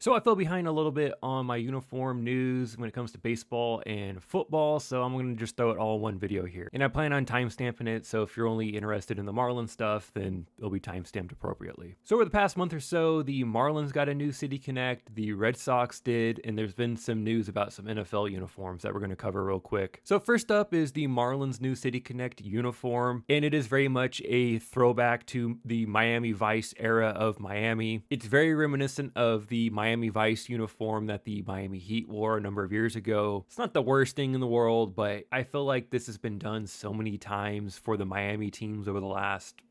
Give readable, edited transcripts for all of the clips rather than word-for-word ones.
So I fell behind a little bit on my uniform news when it comes to baseball and football, so I'm going to just throw it all in one video here. And I plan on timestamping it, so if you're only interested in the Marlins stuff, then it'll be timestamped appropriately. So over the past month or so, the Marlins got a new City Connect, the Red Sox did, and there's been some news about some NFL uniforms that we're going to cover real quick. So first up is the Marlins new City Connect uniform, and it is very much a throwback to the Miami Vice era of Miami. It's very reminiscent of the Miami Vice uniform that the Miami Heat wore a number of years ago. It's not the worst thing in the world, but I feel like this has been done so many times for the Miami teams over the last,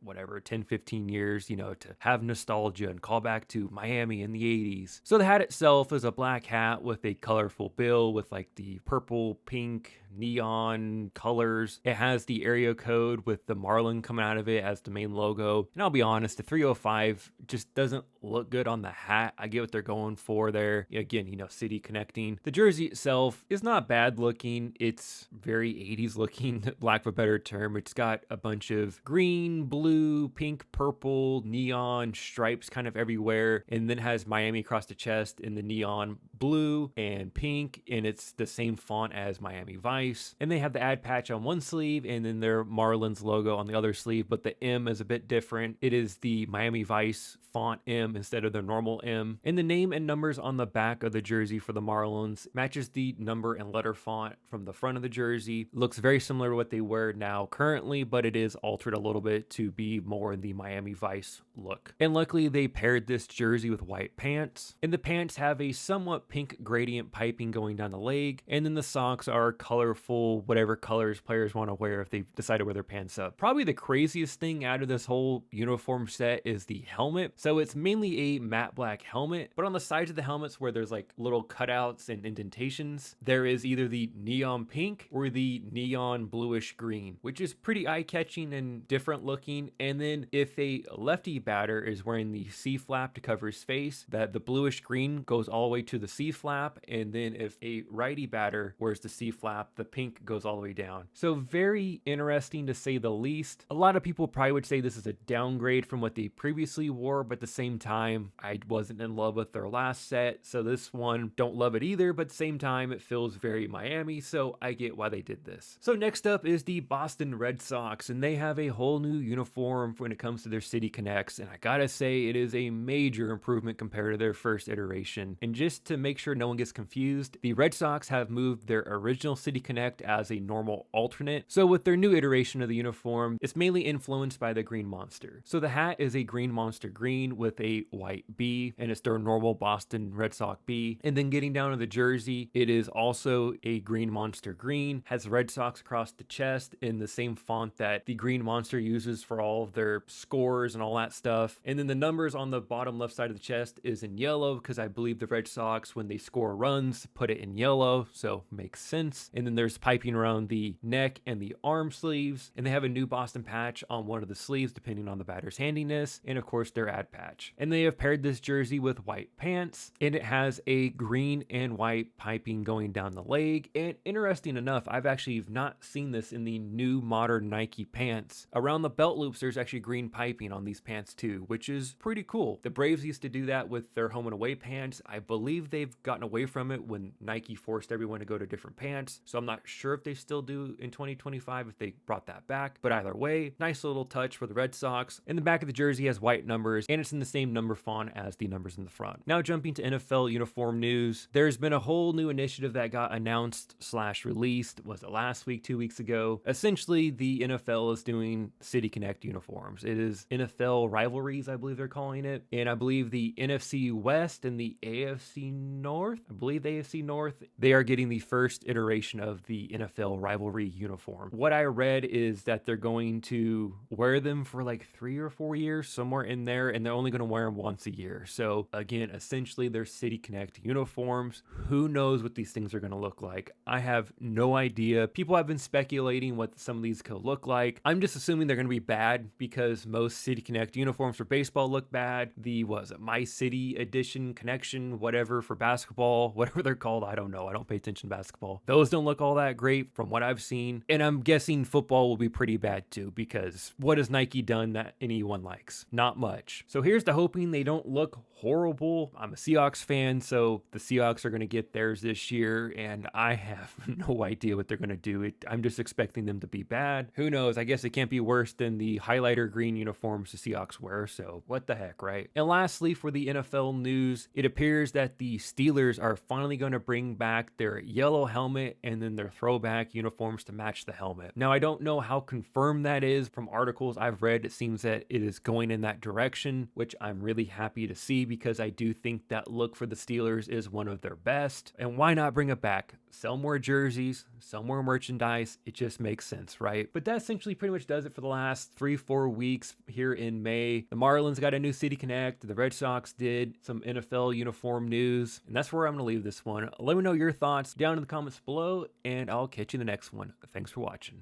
10, 15 years, to have nostalgia and call back to Miami in the 80s. So the hat itself is a black hat with a colorful bill with like the purple, pink, neon colors. It has the area code with the Marlin coming out of it as the main logo. And I'll be honest, the 305 just doesn't look good on the hat. I get what they're going for there. Again, city connecting. The jersey itself is not bad looking. It's very 80s looking, lack of a better term. It's got a bunch of green, blue, pink, purple, neon stripes kind of everywhere. And then has Miami across the chest in the neon blue and pink. And it's the same font as Miami Vice. And they have the ad patch on one sleeve and then their Marlins logo on the other sleeve. But the M is a bit different. It is the Miami Vice font M instead of the normal M. And the name and numbers on the back of the jersey for the Marlins matches the number and letter font from the front of the jersey. Looks very similar to what they wear now currently, but it is altered a little bit to be more in the Miami Vice look. And luckily they paired this jersey with white pants. And the pants have a somewhat pink gradient piping going down the leg. And then the socks are colorful, whatever colors players want to wear if they decide to wear their pants up. Probably the craziest thing out of this whole uniform set is the helmet. So it's mainly a matte black helmet, but on the sides of the helmets where there's like little cutouts and indentations, there is either the neon pink or the neon bluish green, which is pretty eye-catching and different looking. And then if a lefty batter is wearing the C-flap to cover his face, that the bluish green goes all the way to the C-flap. And then if a righty batter wears the C-flap, the pink goes all the way down. So very interesting to say the least. A lot of people probably would say this is a downgrade from what they previously wore, but at the same time, I wasn't in love with their last set, so this one don't love it either, but at the same time, it feels very Miami, so I get why they did this. So next up is the Boston Red Sox, and they have a whole new uniform when it comes to their City Connects, and I gotta say, it is a major improvement compared to their first iteration. And just to make sure no one gets confused, the Red Sox have moved their original City Connect as a normal alternate, so with their new iteration of the uniform, it's mainly influenced by the Green Monster. So the hat is a Green Monster green with a white B, and it's their normal Boston Red Sox B. And then getting down to the jersey, it is also a Green Monster green, has Red Sox across the chest in the same font that the Green Monster uses for all of their scores and all that stuff. And then the numbers on the bottom left side of the chest is in yellow because I believe the Red Sox, when they score runs, put it in yellow, so makes sense. And then there's piping around the neck and the arm sleeves, and they have a new Boston patch on one of the sleeves depending on the batter's handiness, and of course their ad patch. And they have paired this jersey with white pants, and it has a green and white piping going down the leg. And interesting enough, I've actually not seen this in the new modern Nike pants. Around the belt loops, there's actually green piping on these pants too, which is pretty cool. The Braves used to do that with their home and away pants. I believe they've gotten away from it when Nike forced everyone to go to different pants. So I'm not sure if they still do in 2025 if they brought that back. But either way, nice little touch for the Red Sox. And the back of the jersey has white numbers, and it's in the same number font as the numbers in the front. Now jumping to NFL uniform news, there's been a whole new initiative that got announced / released, was it last week, 2 weeks ago? Essentially, the NFL is doing City Connect uniforms. It is NFL Rivalries, I believe they're calling it. And I believe the NFC West and the AFC North, they are getting the first iteration of the NFL Rivalry uniform. What I read is that they're going to wear them for like 3 or 4 years, somewhere in there, and they're only going to wear them once a year. So again, essentially they're City Connect uniforms. Who knows what these things are going to look like? I have no idea. People have been speculating what some of these could look like. I'm just assuming they're going to be bad because most City Connect uniforms for baseball look bad. The, My City Edition Connection, whatever, for basketball, whatever they're called, I don't know. I don't pay attention to basketball. Those don't look all all that great from what I've seen. And I'm guessing football will be pretty bad too, because what has Nike done that anyone likes? Not much. So here's to hoping they don't look horrible. I'm a Seahawks fan, so the Seahawks are going to get theirs this year, and I have no idea what they're going to do. I'm just expecting them to be bad. Who knows? I guess it can't be worse than the highlighter green uniforms the Seahawks wear, so what the heck, right? And lastly, for the NFL news, it appears that the Steelers are finally going to bring back their yellow helmet and then their throwback uniforms to match the helmet. Now, I don't know how confirmed that is. From articles I've read, it seems that it is going in that direction, which I'm really happy to see, because I do think that look for the Steelers is one of their best. And why not bring it back? Sell more jerseys, sell more merchandise. It just makes sense, right? But that essentially pretty much does it for the last 3-4 weeks here in May. The Marlins got a new City Connect. The Red Sox did some NFL uniform news. And that's where I'm going to leave this one. Let me know your thoughts down in the comments below, and I'll catch you in the next one. Thanks for watching.